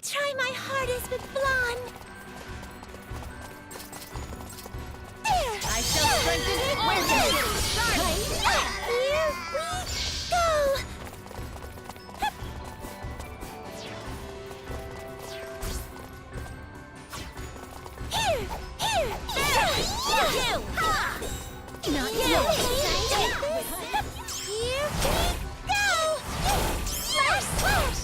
try my hardest with blonde. There! I shall strengthen it. We're just getting started. Here we go! Here! You! Not yet. Here we go! Slash, slash!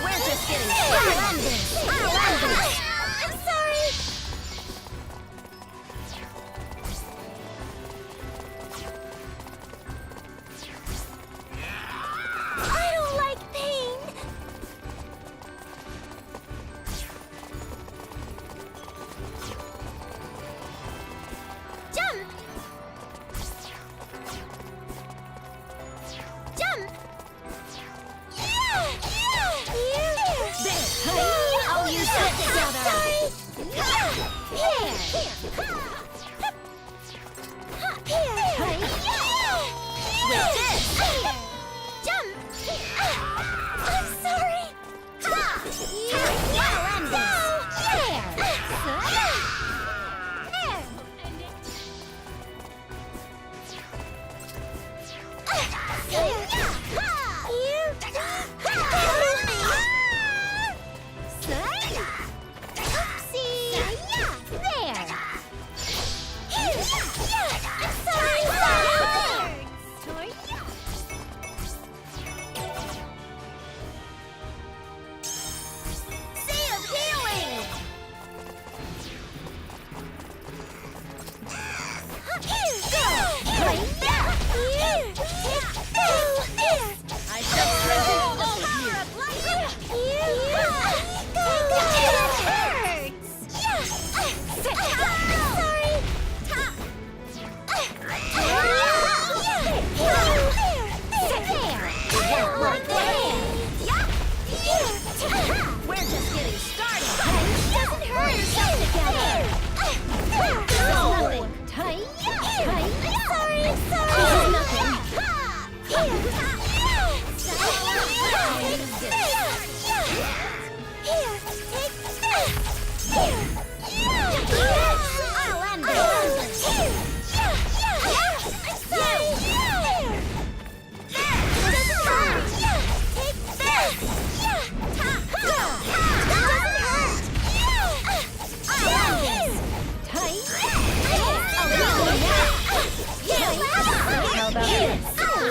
We're just getting started. I'm sorry. I don't like pain. Jump. Jump. I'll use that together. With this. Jump. I'm sorry. I'll end this. We're just getting started. Doesn't hurt yourself together. Nothing. Sorry. This is nothing. I'll end How about this?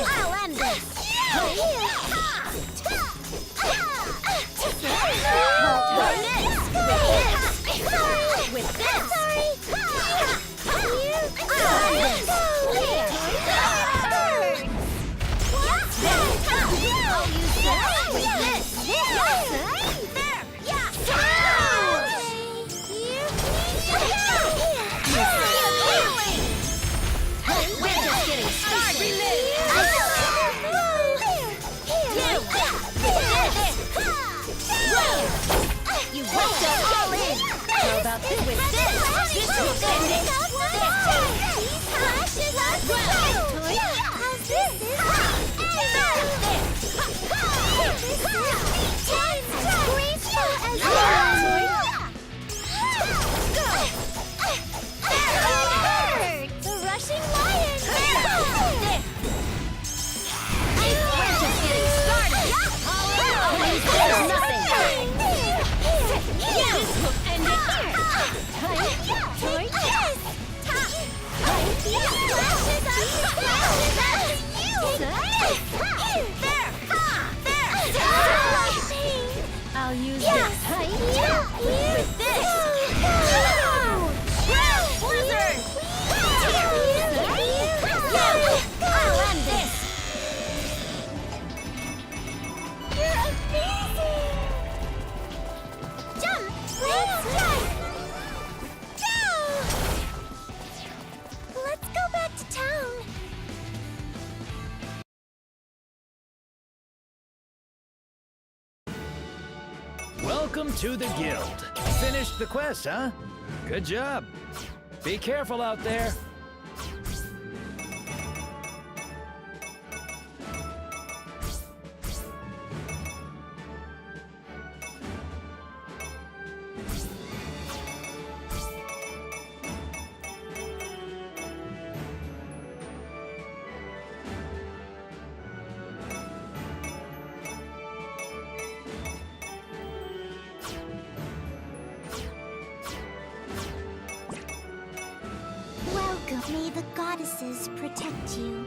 I'll end with this. You won't go all in. How about this with this? This will end it. The rushing lion. We're just getting started. There's nothing. This will end it. I'll use this. With this. Blizzard! I'll end this. You're amazing! Jump! Let's go! Let's go back to town. Welcome to the guild. Finished the quest, huh? Good job. Be careful out there. Welcome. May the goddesses protect you.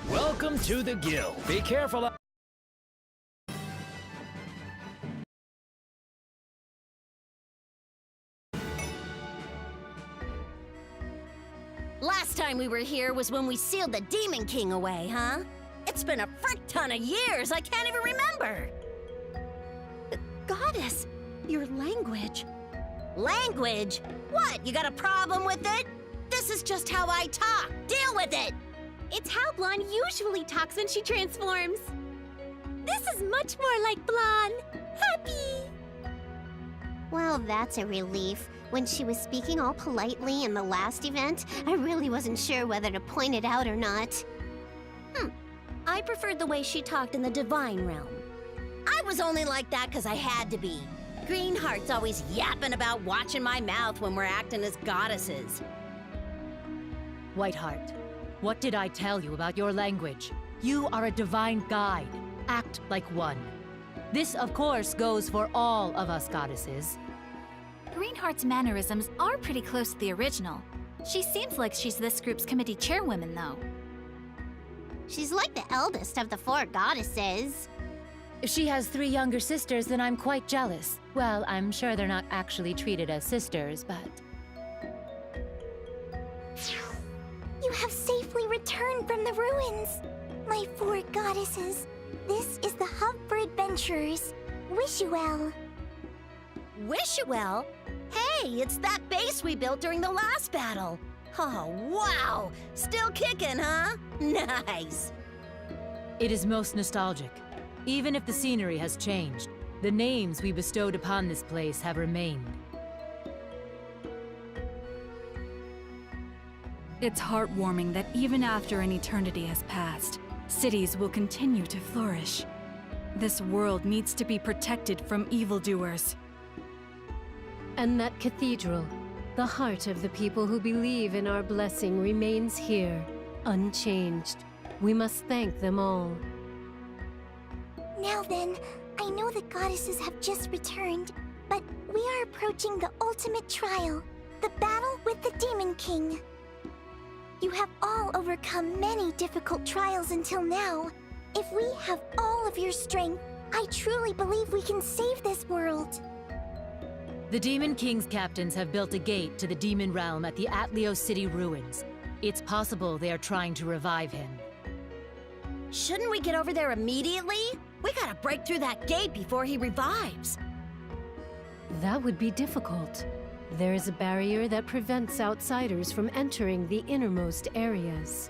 Welcome to the guild. Be careful out. Last time we were here was when we sealed the Demon King away, huh? It's been a frick ton of years. I can't even remember. Goddess, your language. Language? What? You got a problem with it? This is just how I talk. Deal with it. It's how Blonde usually talks when she transforms. This is much more like Blonde. Happy! Well, that's a relief. When she was speaking all politely in the last event, I really wasn't sure whether to point it out or not. I preferred the way she talked in the Divine Realm. I was only like that because I had to be. Greenheart's always yapping about watching my mouth when we're acting as goddesses. Whiteheart, what did I tell you about your language? You are a divine guide. Act like one. This, of course, goes for all of us goddesses. Greenheart's mannerisms are pretty close to the original. She seems like she's this group's committee chairwoman, though. She's like the eldest of the 4 goddesses. If she has 3 younger sisters, then I'm quite jealous. Well, I'm sure they're not actually treated as sisters, but... You have safely returned from the ruins, my 4 goddesses. This is the hub for adventurers. Wish you well. Wish you well? Hey, it's that base we built during the last battle. Oh, wow! Still kicking, huh? Nice! It is most nostalgic. Even if the scenery has changed, the names we bestowed upon this place have remained. It's heartwarming that even after an eternity has passed, cities will continue to flourish. This world needs to be protected from evildoers. And that cathedral, the heart of the people who believe in our blessing, remains here, unchanged. We must thank them all. Now then, I know the goddesses have just returned, but we are approaching the ultimate trial, the battle with the Demon King. You have all overcome many difficult trials until now. If we have all of your strength, I truly believe we can save this world. The Demon King's captains have built a gate to the demon realm at the Atlio City ruins. It's possible they are trying to revive him. Shouldn't we get over there immediately? We gotta break through that gate before he revives. That would be difficult. There is a barrier that prevents outsiders from entering the innermost areas.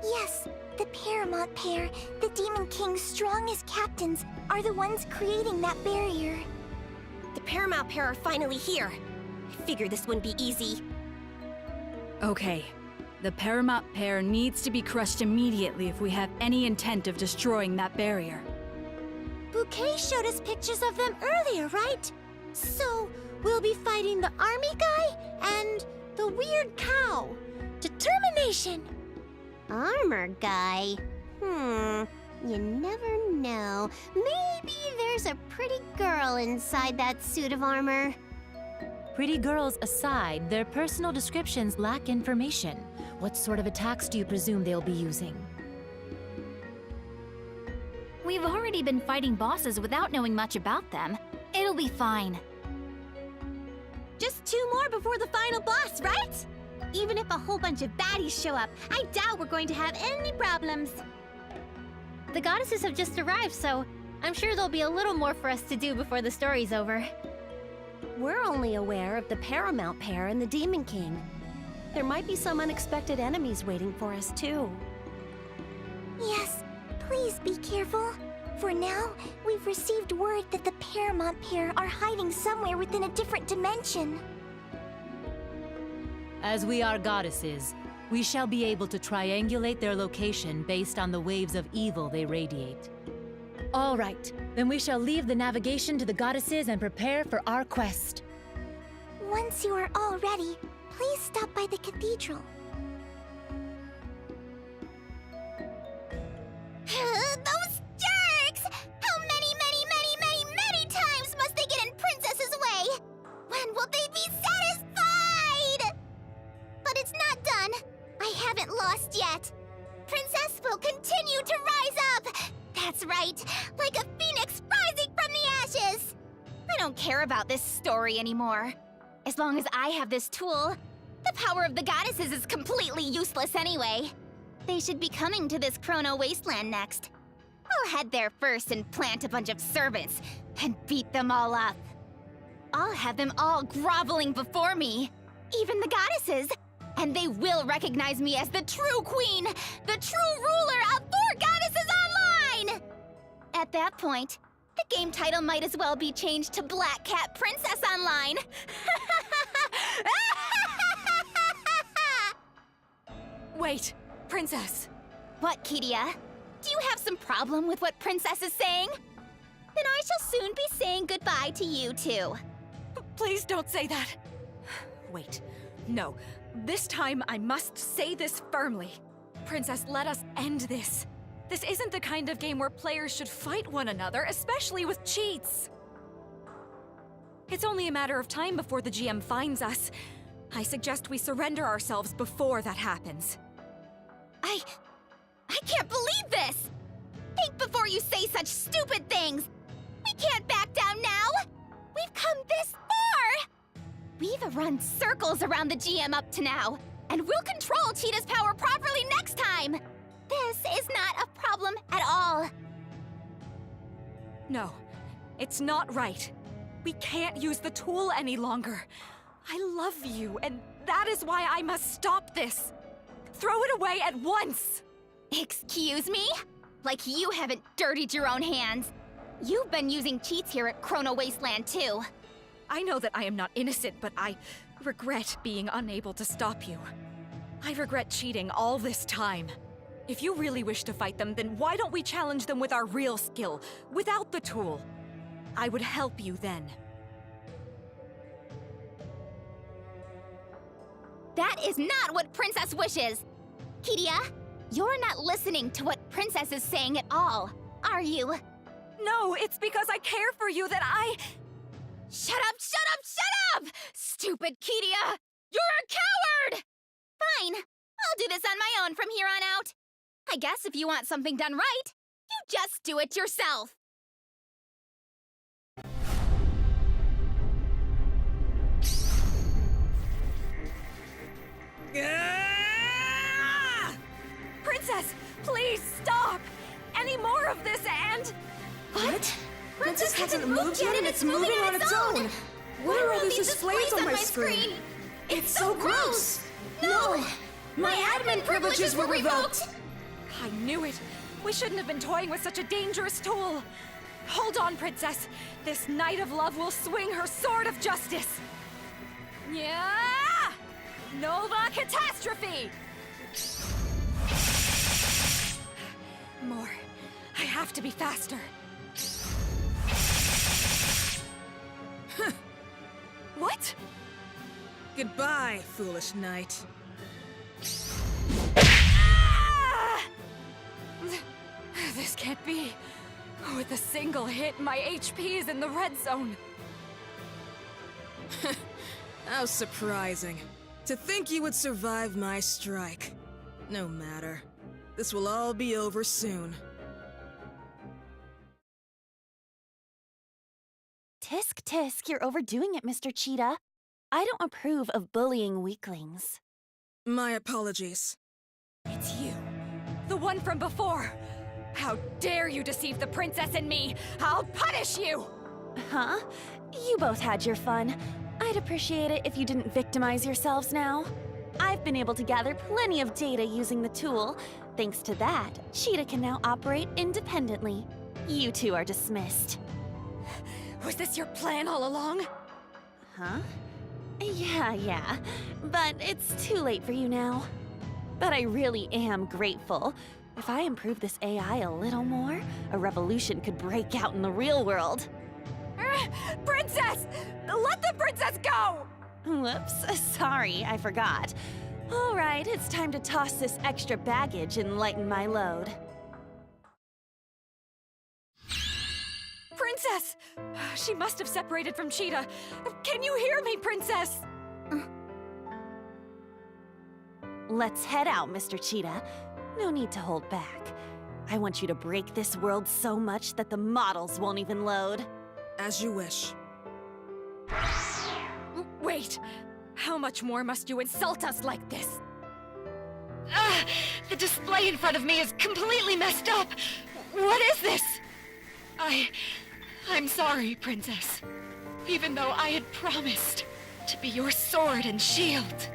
Yes, the Paramount pair, the Demon King's strongest captains, are the ones creating that barrier. The Paramount pair are finally here. I figured this wouldn't be easy. Okay, the Paramount pair needs to be crushed immediately if we have any intent of destroying that barrier. Bouquet showed us pictures of them earlier, right? So, we'll be fighting the army guy and the weird cow. Determination! Armor guy? You never know. Maybe there's a pretty girl inside that suit of armor. Pretty girls aside, their personal descriptions lack information. What sort of attacks do you presume they'll be using? We've already been fighting bosses without knowing much about them. It'll be fine. Just 2 more before the final boss, right? Even if a whole bunch of baddies show up, I doubt we're going to have any problems. The goddesses have just arrived, so I'm sure there'll be a little more for us to do before the story's over. We're only aware of the Paramount pair and the Demon King. There might be some unexpected enemies waiting for us, too. Yes, please be careful. For now, we've received word that the Paramount pair are hiding somewhere within a different dimension. As we are goddesses, we shall be able to triangulate their location based on the waves of evil they radiate. All right, then we shall leave the navigation to the goddesses and prepare for our quest. Once you are all ready, please stop by the cathedral. Those jerks! How many times must they get in Princess's way? When will they be satisfied? But it's not done. I haven't lost yet. Princess will continue to rise up. That's right, like a phoenix rising from the ashes. I don't care about this story anymore. As long as I have this tool, the power of the goddesses is completely useless anyway. They should be coming to this Chrono Wasteland next. I'll head there first and plant a bunch of servants and beat them all up. I'll have them all groveling before me, even the goddesses, and they will recognize me as the true queen, the true ruler of 4 Goddesses Online! At that point, the game title might as well be changed to Black Cat Princess Online. Wait, Princess! What, Kidia? Do you have some problem with what Princess is saying? then I shall soon be saying goodbye to you two. Please don't say that. Wait, no. This time I must say this firmly. Princess, let us end this. This isn't the kind of game where players should fight one another, especially with cheats. It's only a matter of time before the GM finds us. I suggest we surrender ourselves before that happens. I can't believe this! Think before you say such stupid things! We can't back down now! We've come this far! We've run circles around the GM up to now, and we'll control Cheetah's power properly next time! This is not a problem at all. No, it's not right. We can't use the tool any longer. I love you, and that is why I must stop this. Throw it away at once! Excuse me? Like you haven't dirtied your own hands. You've been using cheats here at Chrono Wasteland too. I know that I am not innocent, but I regret being unable to stop you. I regret cheating all this time. If you really wish to fight them, then why don't we challenge them with our real skill, without the tool? I would help you then. That is not what Princess wishes! Kidia, you're not listening to what Princess is saying at all, are you? No, it's because I care for you that I... Shut up, shut up, shut up! Stupid Kidia! You're a coward! Fine, I'll do this on my own from here on out. I guess if you want something done right, you just do it yourself. Princess, please stop! Any more of this and... What? Princess hasn't moved yet and it's moving on its own! What are all these displays on my screen? It's so gross! No! My admin privileges were revoked! I knew it! We shouldn't have been toying with such a dangerous tool! Hold on, Princess! This Knight of Love will swing her sword of justice! Yeah! Nova Catastrophe! More. I have to be faster. What? Goodbye, foolish knight. Ah! This can't be. With a single hit, my HP is in the red zone. How surprising. To think you would survive my strike. No matter. This will all be over soon. Tisk tisk, you're overdoing it, Mr. Cheetah. I don't approve of bullying weaklings. My apologies. It's you. The one from before. How dare you deceive the princess and me! I'll punish you! Huh? You both had your fun. I'd appreciate it if you didn't victimize yourselves now. I've been able to gather plenty of data using the tool. Thanks to that, Cheetah can now operate independently. You two are dismissed. Was this your plan all along? Huh? Yeah. But it's too late for you now. But I really am grateful. If I improve this AI a little more, a revolution could break out in the real world. Princess! Let the princess go! Whoops, sorry, I forgot. All right, it's time to toss this extra baggage and lighten my load. Princess! She must have separated from Cheetah. Can you hear me, Princess? Let's head out, Mr. Cheetah. No need to hold back. I want you to break this world so much that the models won't even load. As you wish. Wait! How much more must you insult us like this? The display in front of me is completely messed up! What is this? I'm sorry, Princess. Even though I had promised to be your sword and shield.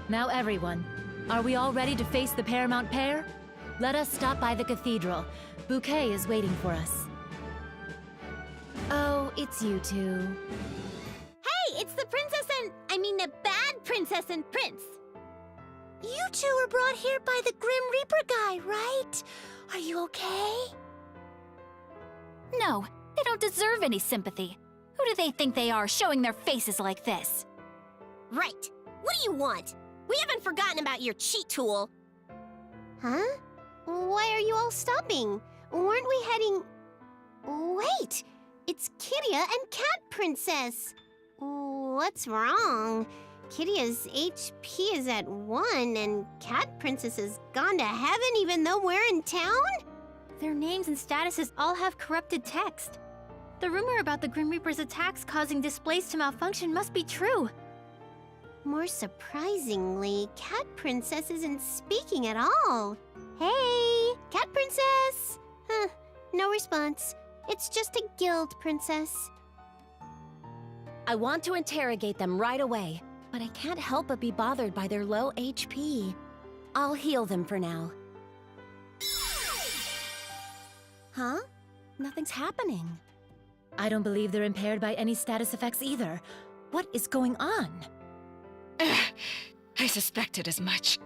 Now everyone, are we all ready to face the Paramount Pair? Let us stop by the cathedral. Bouquet is waiting for us. Oh, it's you two. Hey, it's the the bad princess and prince. You two were brought here by the Grim Reaper guy, right? Are you okay? No, they don't deserve any sympathy. Who do they think they are, showing their faces like this? Right. What do you want? We haven't forgotten about your cheat tool. Huh? Why are you all stopping? Weren't we heading... Wait! It's Kiria and Cat Princess! What's wrong? Kiria's HP is at 1, and Cat Princess has gone to heaven even though we're in town? Their names and statuses all have corrupted text. The rumor about the Grim Reaper's attacks causing displays to malfunction must be true. More surprisingly, Cat Princess isn't speaking at all. Hey, Cat Princess! Huh, no response. It's just a guild princess. I want to interrogate them right away, but I can't help but be bothered by their low HP. I'll heal them for now. Huh? Nothing's happening. I don't believe they're impaired by any status effects either. What is going on? I suspected as much.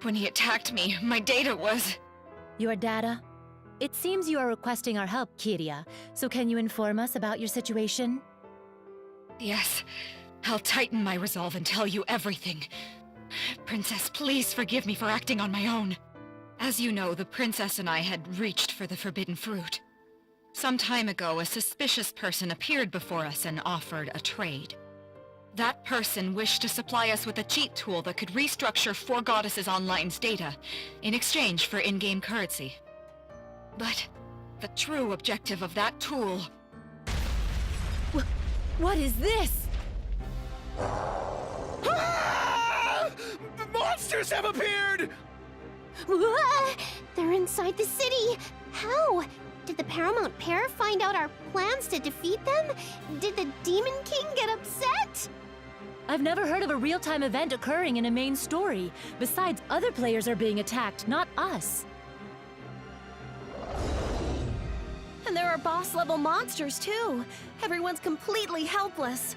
When he attacked me, my data was... Your data? It seems you are requesting our help, Kiria. So can you inform us about your situation? Yes. I'll tighten my resolve and tell you everything. Princess, please forgive me for acting on my own. As you know, the princess and I had reached for the forbidden fruit. Some time ago, a suspicious person appeared before us and offered a trade. That person wished to supply us with a cheat tool that could restructure 4 Goddesses Online's data in exchange for in-game currency. But the true objective of that tool... What is this? Monsters have appeared! They're inside the city! How? Did the Paramount Pair find out our plans to defeat them? Did the Demon King get upset? I've never heard of a real-time event occurring in a main story. Besides, other players are being attacked, not us. And there are boss-level monsters, too. Everyone's completely helpless.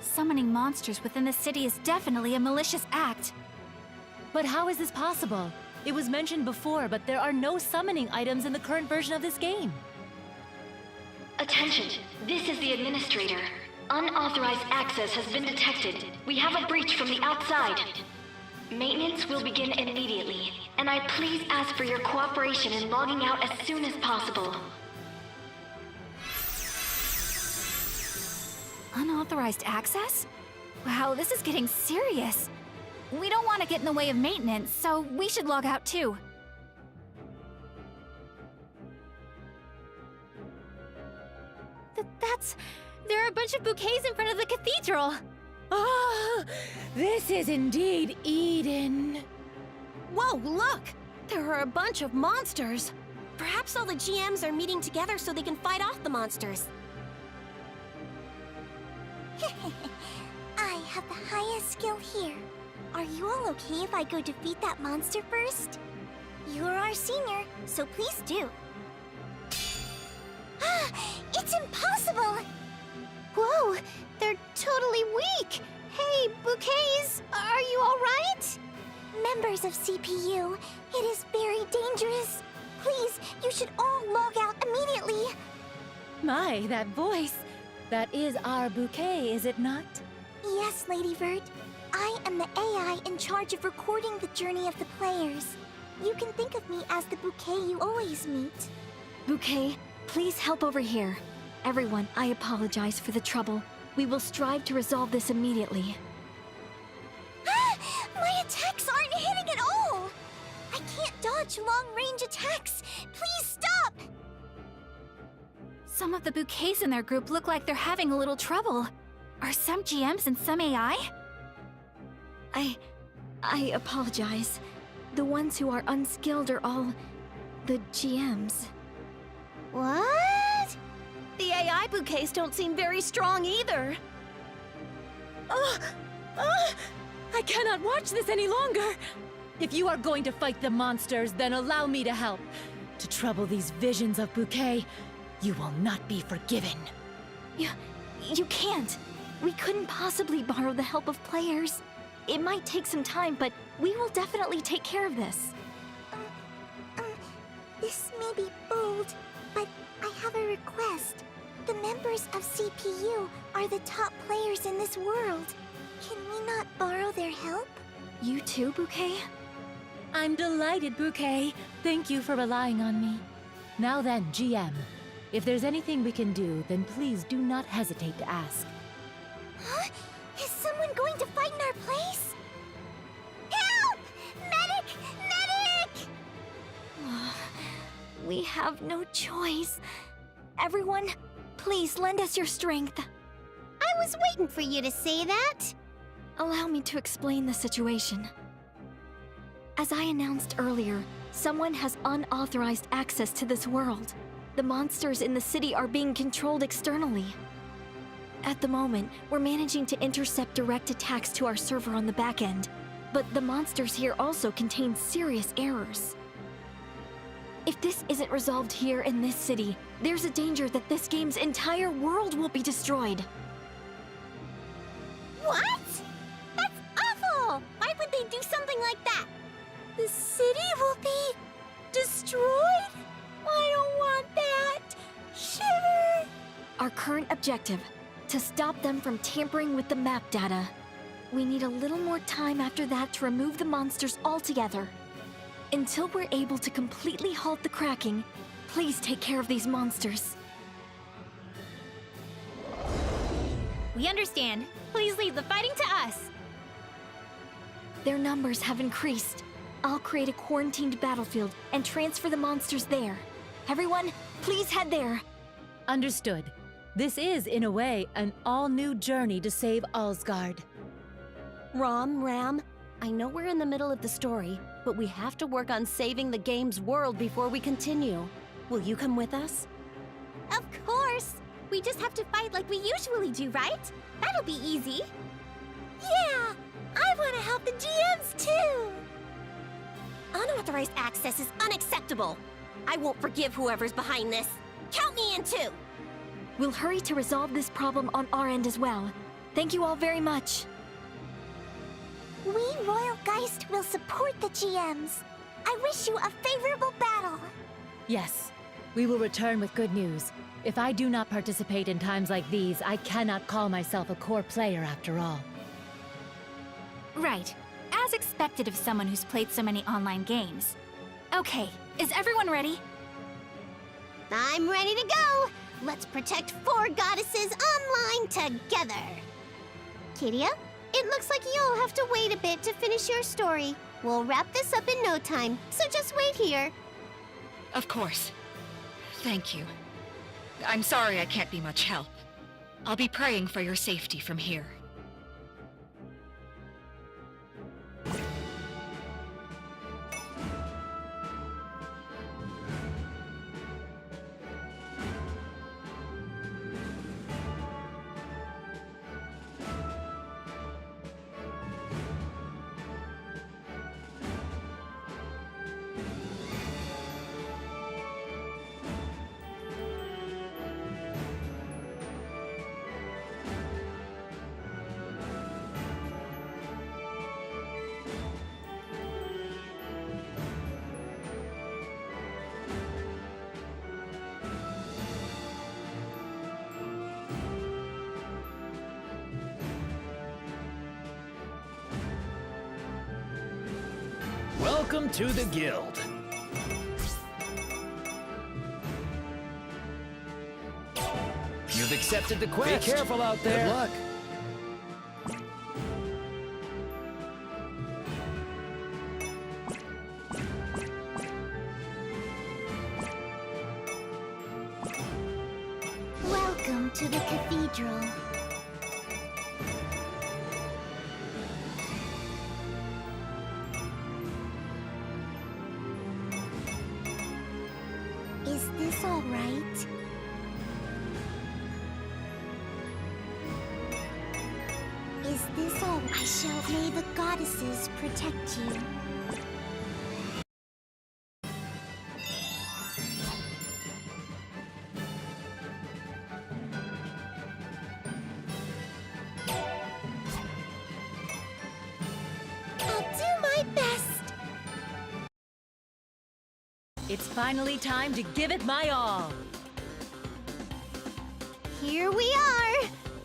Summoning monsters within the city is definitely a malicious act. But how is this possible? It was mentioned before, but there are no summoning items in the current version of this game. Attention, this is the Administrator. Unauthorized access has been detected. We have a breach from the outside. Maintenance will begin immediately, and I please ask for your cooperation in logging out as soon as possible. Unauthorized access? Wow, this is getting serious. We don't want to get in the way of maintenance, so we should log out too. There are a bunch of bouquets in front of the cathedral! Ah, this is indeed Eden. Whoa, look! There are a bunch of monsters. Perhaps all the GMs are meeting together so they can fight off the monsters. I have the highest skill here. Are you all okay if I go defeat that monster first? You're our senior, so please do. It's impossible! Whoa, they're totally weak! Hey, Bouquets, are you all right? Members of CPU, it is very dangerous. Please, you should all log out immediately. My, that voice. That is our Bouquet, is it not? Yes, Lady Vert. I am the AI in charge of recording the journey of the players. You can think of me as the Bouquet you always meet. Bouquet, please help over here. Everyone, I apologize for the trouble. We will strive to resolve this immediately. My attacks aren't hitting at all! I can't dodge long-range attacks. Please stop! Some of the bouquets in their group look like they're having a little trouble. Are some GMs and some AI? I apologize. The ones who are unskilled are all the GMs. What? The AI bouquets don't seem very strong either. I cannot watch this any longer! If you are going to fight the monsters, then allow me to help. To trouble these visions of Bouquet, you will not be forgiven. You can't. We couldn't possibly borrow the help of players. It might take some time, but we will definitely take care of this. This may be bold, but I have a request. The members of CPU are the top players in this world. Can we not borrow their help? You too, Bouquet? I'm delighted, Bouquet. Thank you for relying on me. Now then, GM, if there's anything we can do, then please do not hesitate to ask. Huh? Is someone going to fight in our place? Help! Medic! Medic! We have no choice. Everyone, please lend us your strength. I was waiting for you to say that. Allow me to explain the situation. As I announced earlier, someone has unauthorized access to this world. The monsters in the city are being controlled externally. At the moment, we're managing to intercept direct attacks to our server on the back end, but the monsters here also contain serious errors. If this isn't resolved here in this city, there's a danger that this game's entire world will be destroyed. What? That's awful! Why would they do something like that? The city will be destroyed? I don't want that! Shiver! Our current objective, to stop them from tampering with the map data. We need a little more time after that to remove the monsters altogether. Until we're able to completely halt the cracking, please take care of these monsters. We understand. Please leave the fighting to us. Their numbers have increased. I'll create a quarantined battlefield and transfer the monsters there. Everyone, please head there. Understood. This is, in a way, an all-new journey to save Alsgard. Ram, I know we're in the middle of the story, but we have to work on saving the game's world before we continue. Will you come with us? Of course! We just have to fight like we usually do, right? That'll be easy. Yeah! I want to help the GMs too! Unauthorized access is unacceptable. I won't forgive whoever's behind this. Count me in too! We'll hurry to resolve this problem on our end as well. Thank you all very much. We Royal Geist will support the GMs. I wish you a favorable battle. Yes, we will return with good news. If I do not participate in times like these, I cannot call myself a core player after all. Right. As expected of someone who's played so many online games. Okay, is everyone ready? I'm ready to go! Let's protect 4 goddesses online together! Kiria, it looks like you'll have to wait a bit to finish your story. We'll wrap this up in no time, so just wait here. Of course. Thank you. I'm sorry I can't be much help. I'll be praying for your safety from here. Welcome to the guild. You've accepted the quest. Be careful out there. Good luck. Welcome to the cathedral. Is this all right? Is this all, I shall may the goddesses protect you. I'll do my best. It's finally time to give it my all. Here we are!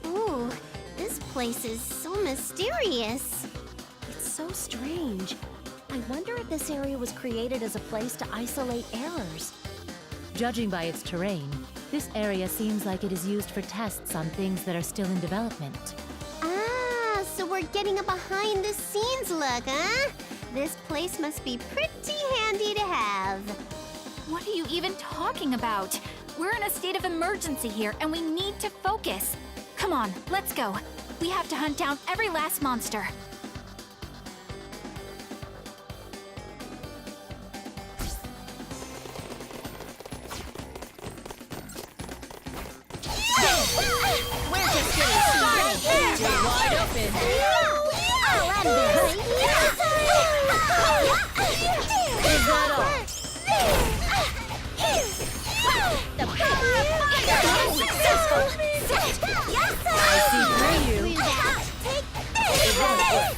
Ooh, this place is so mysterious. It's so strange. I wonder if this area was created as a place to isolate errors. Judging by its terrain, this area seems like it is used for tests on things that are still in development. Ah, so we're getting a behind-the-scenes look, huh? This place must be pretty handy to have. What are you even talking about? We're in a state of emergency here, and we need to focus. Come on, let's go. We have to hunt down every last monster. We're just getting started. You're wide open. I'll end this. Is that all? The power of fire is successful. I see through you. It won't work.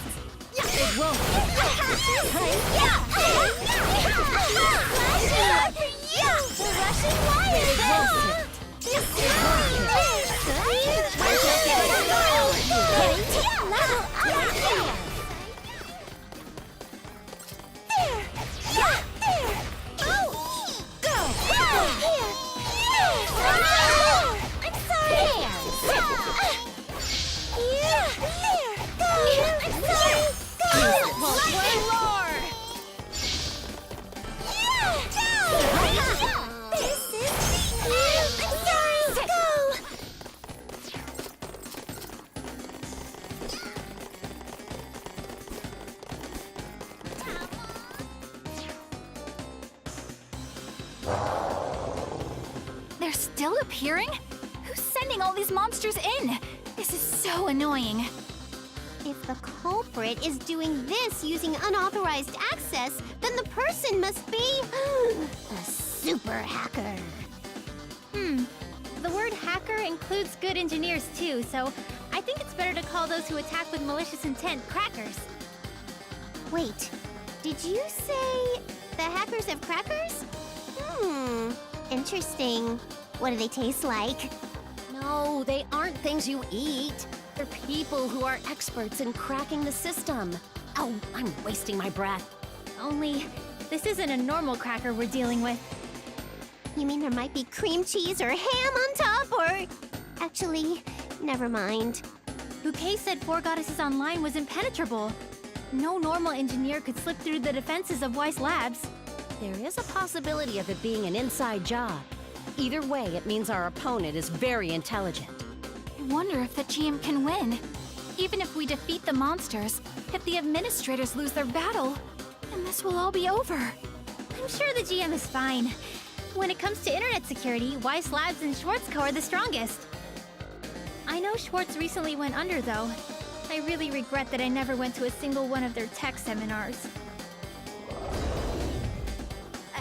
It won't work. It won't hit. They're still appearing? Who's sending all these monsters in? This is so annoying. If the culprit is doing this using unauthorized access, then the person must be a super hacker. The word hacker includes good engineers too, so I think it's better to call those who attack with malicious intent crackers. Wait, did you say the hackers have crackers? Interesting. What do they taste like? No, they aren't things you eat. They're people who are experts in cracking the system. Oh, I'm wasting my breath. Only, this isn't a normal cracker we're dealing with. You mean there might be cream cheese or ham on top, or... Actually, never mind. Bouquet said 4 Goddesses Online was impenetrable. No normal engineer could slip through the defenses of Weiss Labs. There is a possibility of it being an inside job. Either way, it means our opponent is very intelligent. I wonder if the GM can win. Even if we defeat the monsters, if the administrators lose their battle, then this will all be over. I'm sure the GM is fine. When it comes to internet security, Weiss Labs and Schwartzco are the strongest. I know Schwartz recently went under, though. I really regret that I never went to a single one of their tech seminars.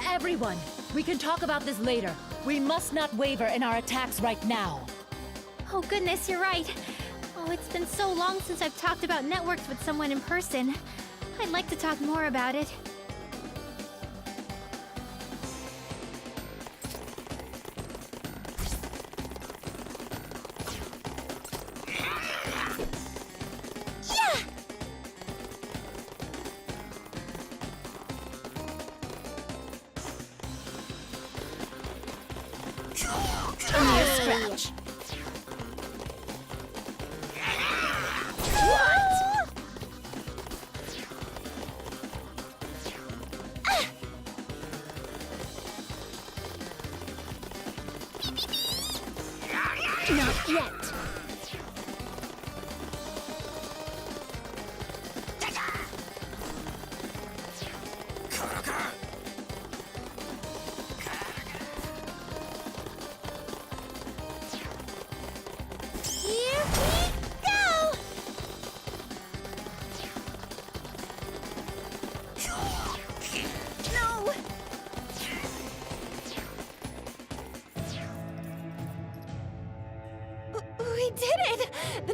Everyone, we can talk about this later. We must not waver in our attacks right now. Oh goodness, you're right. Oh, it's been so long since I've talked about networks with someone in person. I'd like to talk more about it. Scratch. Not yet.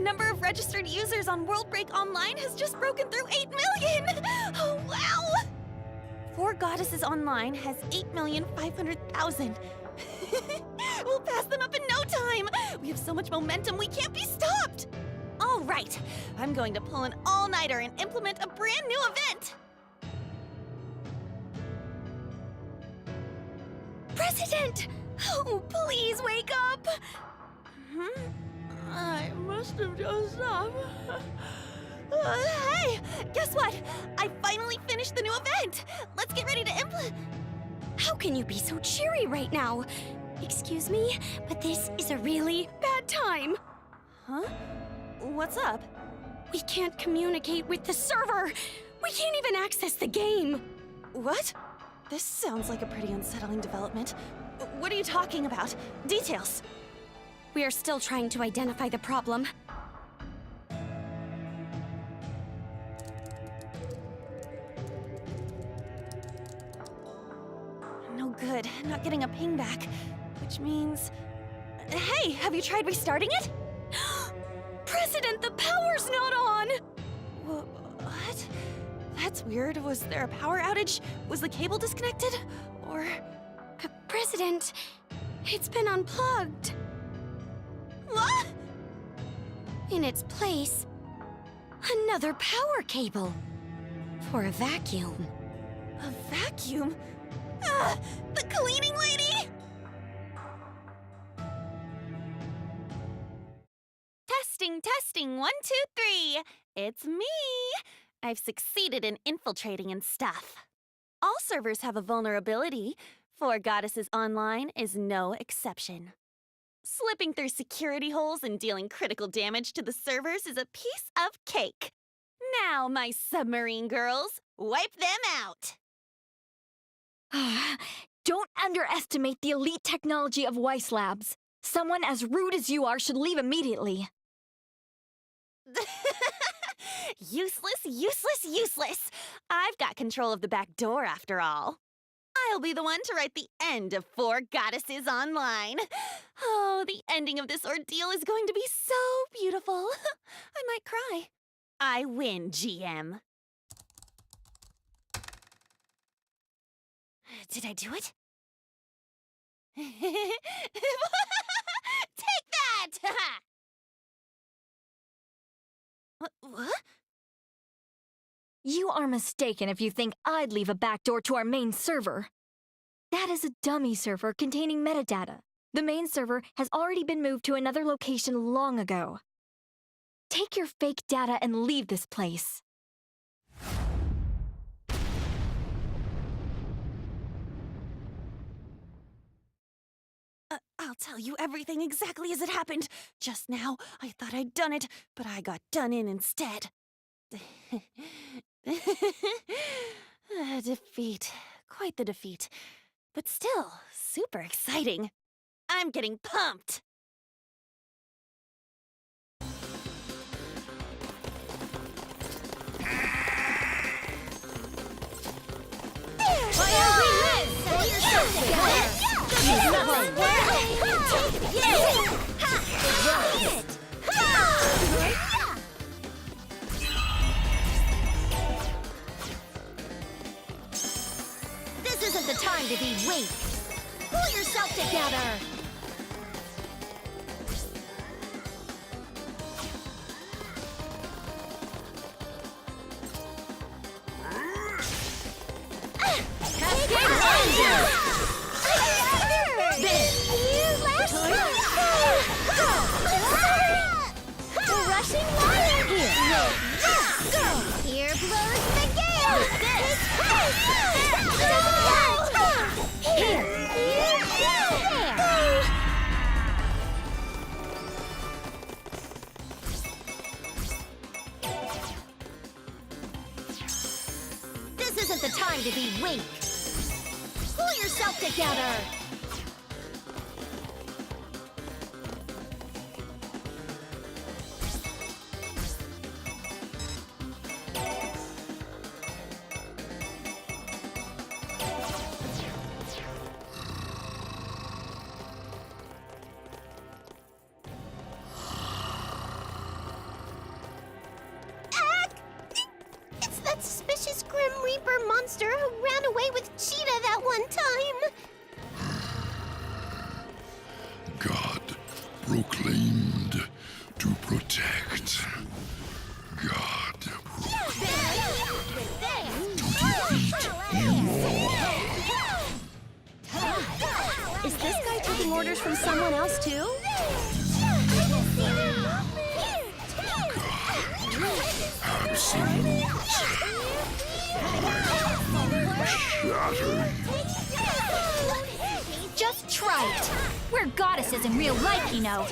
number of registered users on World Break Online has just broken through 8 million! Oh, wow! Four Goddesses Online has 8,500,000. We'll pass them up in no time! We have so much momentum, we can't be stopped! All right, I'm going to pull an all-nighter and implement a brand new event! President! Oh, please wake up! I must have dozed off. Hey, guess what? I finally finished the new event! Let's get ready to implement. How can you be so cheery right now? Excuse me, but this is a really bad time. Huh? What's up? We can't communicate with the server. We can't even access the game. What? This sounds like a pretty unsettling development. What are you talking about? Details. We are still trying to identify the problem. No good. Not getting a ping back. Which means... Hey, have you tried restarting it? President, the power's not on! What? That's weird. Was there a power outage? Was the cable disconnected? Or... President, it's been unplugged. What? In its place, another power cable. For a vacuum. A vacuum? Ah, the cleaning lady! Testing, 1, 2, 3. It's me! I've succeeded in infiltrating and stuff. All servers have a vulnerability. Four Goddesses Online is no exception. Slipping through security holes and dealing critical damage to the servers is a piece of cake. Now, my submarine girls, wipe them out! Don't underestimate the elite technology of Weiss Labs. Someone as rude as you are should leave immediately. Useless! I've got control of the back door after all. I'll be the one to write the end of Four Goddesses Online. Oh, the ending of this ordeal is going to be so beautiful. I might cry. I win, GM. Did I do it? Take that! What? You are mistaken if you think I'd leave a backdoor to our main server. That is a dummy server containing metadata. The main server has already been moved to another location long ago. Take your fake data and leave this place. I'll tell you everything exactly as it happened. Just now, I thought I'd done it, but I got done in instead. Defeat. Quite the defeat. But still, super exciting. I'm getting pumped. This isn't the time to be weak. Pull yourself together. Here blows the gale! This isn't the time to be weak. Pull yourself together. monster who ran away with Cheetah that one time. God proclaimed to protect. God proclaimed to defeat you all. Is this guy taking orders from someone else too? Absolute. Shatter you. Just try it. We're goddesses in real life, you know.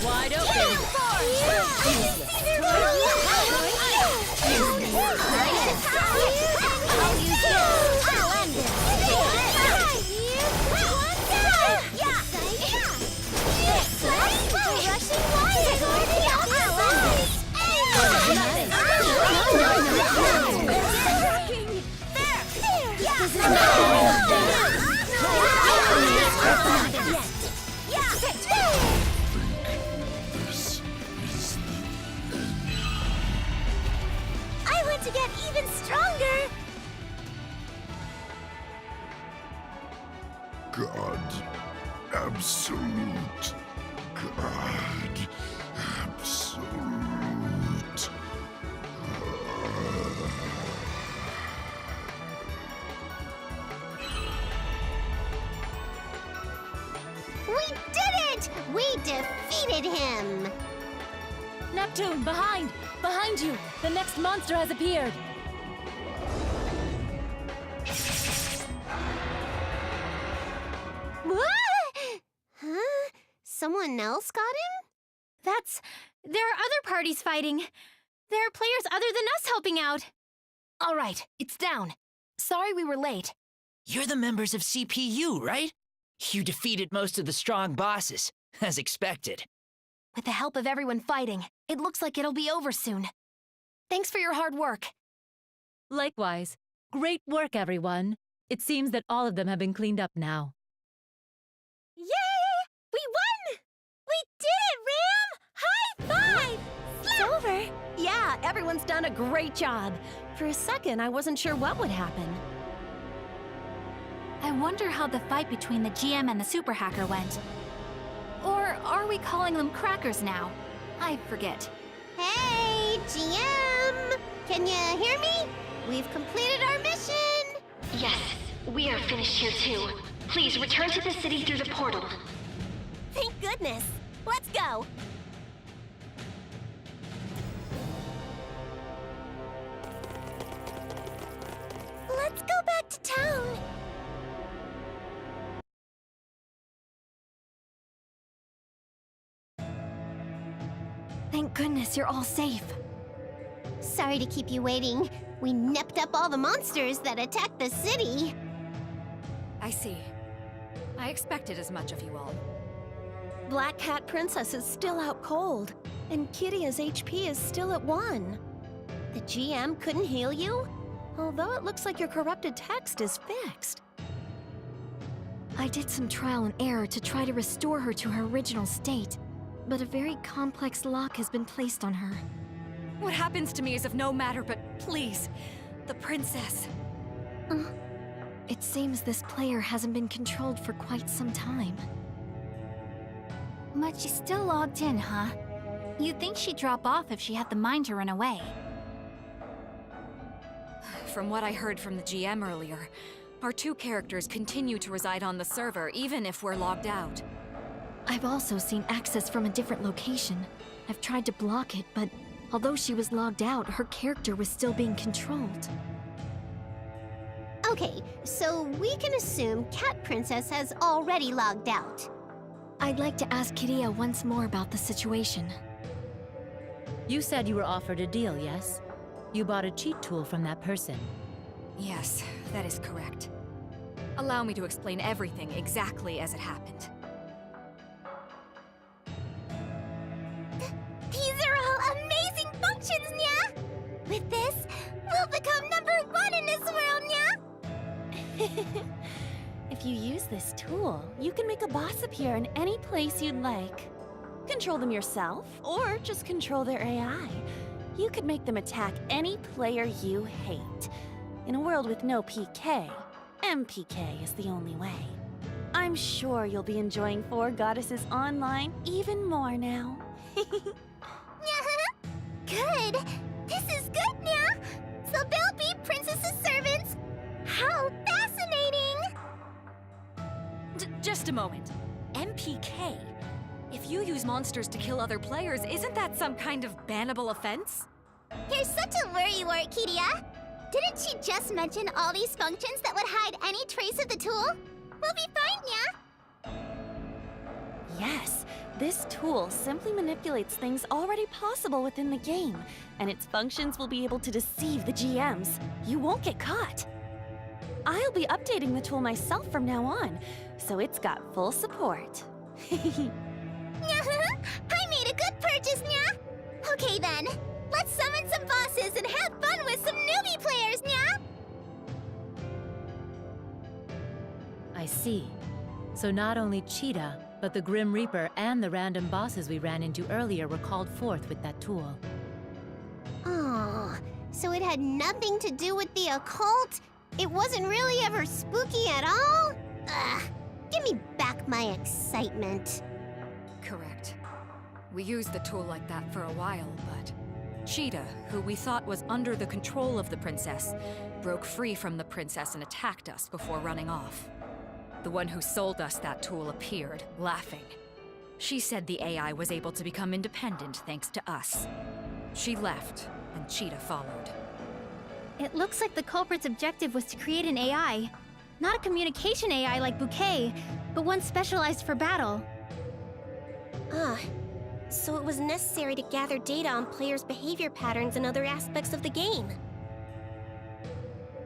Wide open. This is the end. I want to get even stronger. God absolute. God absolute. We did it! We defeated him! Neptune, behind! Behind you! The next monster has appeared! Huh? Someone else got him? There are other parties fighting. There are players other than us helping out. All right, it's down. Sorry we were late. You're the members of CPU, right? You defeated most of the strong bosses, as expected. With the help of everyone fighting, it looks like it'll be over soon. Thanks for your hard work. Likewise. Great work, everyone. It seems that all of them have been cleaned up now. Yay! We won! We did it, Ram! High five! It's over. Yeah, everyone's done a great job. For a second, I wasn't sure what would happen. I wonder how the fight between the GM and the super hacker went. Or are we calling them crackers now? I forget. Hey, GM! Can you hear me? We've completed our mission! Yes, we are finished here too. Please return to the city through the portal. Thank goodness! Let's go! Let's go back to town! Thank goodness you're all safe. Sorry to keep you waiting. We nipped up all the monsters that attacked the city. I see. I expected as much of you all. Black Cat Princess is still out cold, and Kiria's HP is still at 1. The GM couldn't heal you? Although it looks like your corrupted text is fixed. I did some trial and error to try to restore her to her original state, but a very complex lock has been placed on her. What happens to me is of no matter, but please, the princess. It seems this player hasn't been controlled for quite some time. But she's still logged in, huh? You'd think she'd drop off if she had the mind to run away. From what I heard from the GM earlier, our two characters continue to reside on the server even if we're logged out. I've also seen access from a different location. I've tried to block it, but although she was logged out, her character was still being controlled. Okay, so we can assume Cat Princess has already logged out. I'd like to ask Kiria once more about the situation. You said you were offered a deal, yes? You bought a cheat tool from that person. Yes, that is correct. Allow me to explain everything exactly as it happened. These are all amazing functions, Nya! With this, we'll become #1 in this world, Nya! If you use this tool, you can make a boss appear in any place you'd like. Control them yourself, or just control their AI. You could make them attack any player you hate. In a world with no PK, MPK is the only way. I'm sure you'll be enjoying Four Goddesses Online even more now. Good! This is good, Nya! So they'll be Princess's servants! How fascinating! Just a moment. MPK? If you use monsters to kill other players, isn't that some kind of bannable offense? You're such a worrywart, Kiria! Didn't she just mention all these functions that would hide any trace of the tool? We'll be fine, Nya! Yes, this tool simply manipulates things already possible within the game, and its functions will be able to deceive the GMs. You won't get caught. I'll be updating the tool myself from now on, so it's got full support. I made a good purchase, Nya! Okay then, let's summon some bosses and have fun with some newbie players, Nya! I see. So not only Cheetah, but the Grim Reaper and the random bosses we ran into earlier were called forth with that tool. Oh, so it had nothing to do with the occult? It wasn't really ever spooky at all? Ugh, give me back my excitement. Correct. We used the tool like that for a while, but Cheetah, who we thought was under the control of the princess, broke free from the princess and attacked us before running off. The one who sold us that tool appeared, laughing. She said the AI was able to become independent thanks to us. She left, and Cheetah followed. It looks like the culprit's objective was to create an AI. Not a communication AI like Bouquet, but one specialized for battle. Ah, so it was necessary to gather data on players' behavior patterns and other aspects of the game.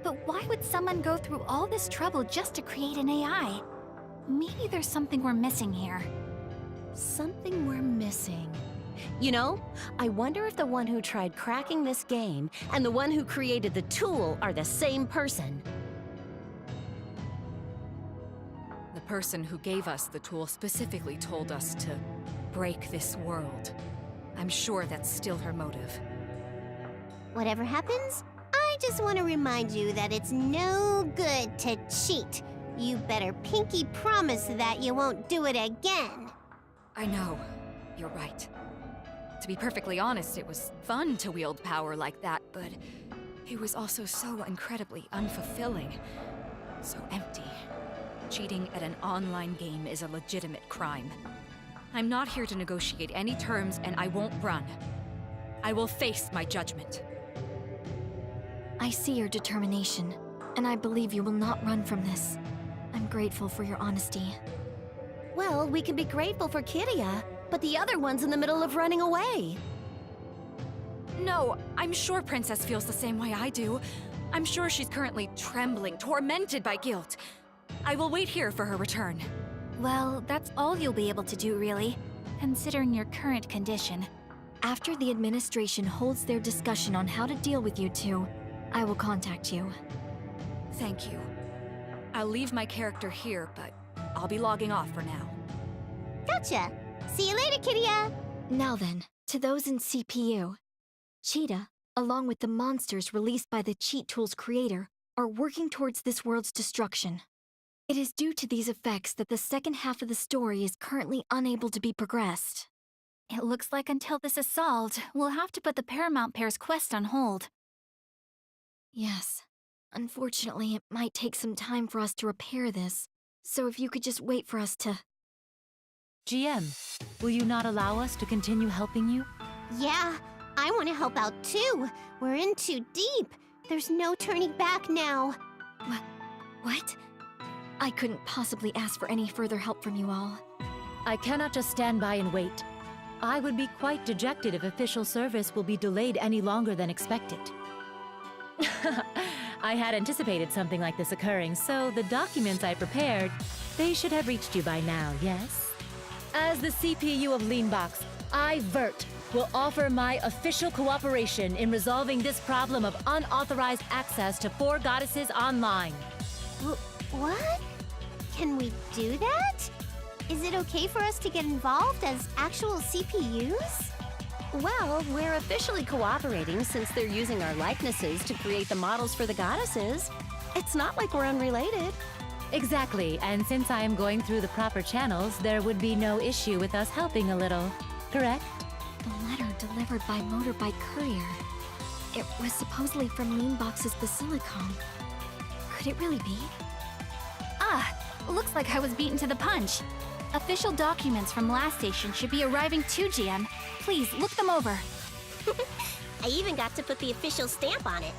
But why would someone go through all this trouble just to create an AI? Maybe there's something we're missing here. Something we're missing. You know, I wonder if the one who tried cracking this game and the one who created the tool are the same person. The person who gave us the tool specifically told us to break this world. I'm sure that's still her motive. Whatever happens, I just want to remind you that it's no good to cheat. You better pinky promise that you won't do it again. I know. You're right. To be perfectly honest, it was fun to wield power like that, but it was also so incredibly unfulfilling. So empty. Cheating at an online game is a legitimate crime. I'm not here to negotiate any terms, and I won't run. I will face my judgment. I see your determination, and I believe you will not run from this. I'm grateful for your honesty. Well, we can be grateful for Kiria, but the other one's in the middle of running away. No, I'm sure Princess feels the same way I do. I'm sure she's currently trembling, tormented by guilt. I will wait here for her return. Well, that's all you'll be able to do, really, considering your current condition. After the administration holds their discussion on how to deal with you two, I will contact you. Thank you. I'll leave my character here, but I'll be logging off for now. Gotcha. See you later, Kiria. Now then, to those in CPU. Cheetah, along with the monsters released by the cheat tool's creator, are working towards this world's destruction. It is due to these effects that the second half of the story is currently unable to be progressed. It looks like until this is solved, we'll have to put the Paramount Pair's quest on hold. Yes. Unfortunately, it might take some time for us to repair this, so if you could just wait for us to... GM, will you not allow us to continue helping you? Yeah, I want to help out too. We're in too deep. There's no turning back now. What? I couldn't possibly ask for any further help from you all. I cannot just stand by and wait. I would be quite dejected if official service will be delayed any longer than expected. I had anticipated something like this occurring, so the documents I prepared, they should have reached you by now, yes? As the CPU of Leanbox, I, Vert, will offer my official cooperation in resolving this problem of unauthorized access to 4 Goddesses online. What? Can we do that? Is it okay for us to get involved as actual CPUs? Well, we're officially cooperating since they're using our likenesses to create the models for the goddesses. It's not like we're unrelated. Exactly, and since I am going through the proper channels, there would be no issue with us helping a little, correct? The letter delivered by motorbike courier. It was supposedly from Leanbox's Basilicom. Could it really be? Ah, looks like I was beaten to the punch. Official documents from last station should be arriving too, GM. Please, look them over. I even got to put the official stamp on it.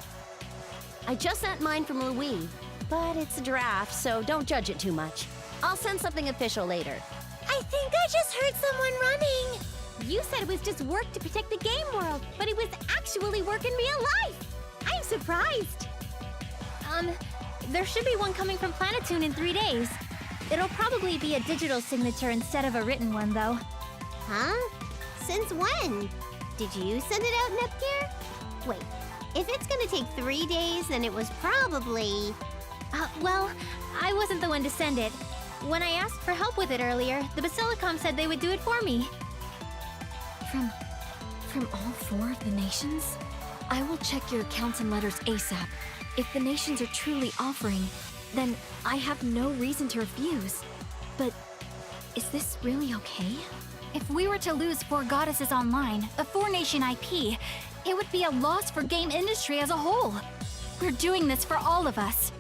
I just sent mine from Louis, but it's a draft, so don't judge it too much. I'll send something official later. I think I just heard someone running. You said it was just work to protect the game world, but it was actually work in real life. I'm surprised. There should be one coming from Planetoon in 3 days. It'll probably be a digital signature instead of a written one, though. Huh? Since when? Did you send it out, Nepgear? Wait, if it's gonna take 3 days, then it was probably... Well, I wasn't the one to send it. When I asked for help with it earlier, the Basilicom said they would do it for me. From all 4 of the nations? I will check your accounts and letters ASAP. If the nations are truly offering, then I have no reason to refuse. But is this really okay? If we were to lose 4 Goddesses online, a 4-nation IP, it would be a loss for game industry as a whole. We're doing this for all of us.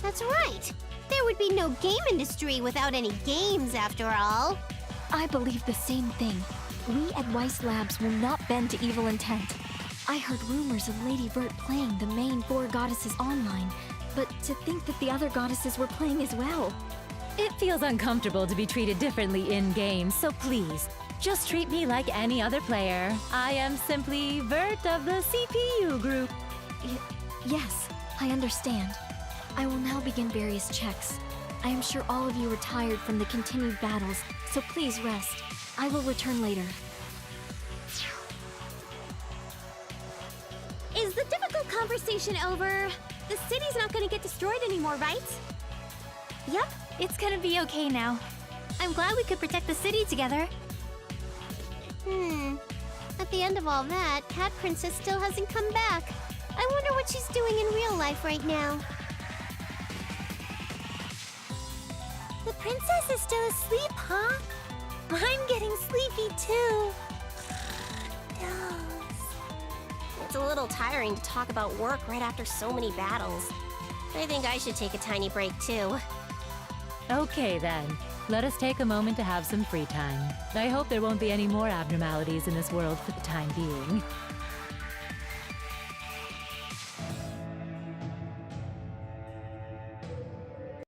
That's right. There would be no game industry without any games, after all. I believe the same thing. We at Weiss Labs will not bend to evil intent. I heard rumors of Lady Vert playing the main 4 Goddesses online, but to think that the other goddesses were playing as well. It feels uncomfortable to be treated differently in-game, so please, just treat me like any other player. I am simply Vert of the CPU group. Yes, I understand. I will now begin various checks. I am sure all of you are tired from the continued battles, so please rest. I will return later. Is the difficult conversation over? The city's not gonna get destroyed anymore, right? Yep, it's gonna be okay now. I'm glad we could protect the city together. At the end of all that, Cat Princess still hasn't come back. I wonder what she's doing in real life right now. The princess is still asleep, huh? I'm getting sleepy too. It's a little tiring to talk about work right after so many battles. I think I should take a tiny break too. Okay then, let us take a moment to have some free time. I hope there won't be any more abnormalities in this world for the time being.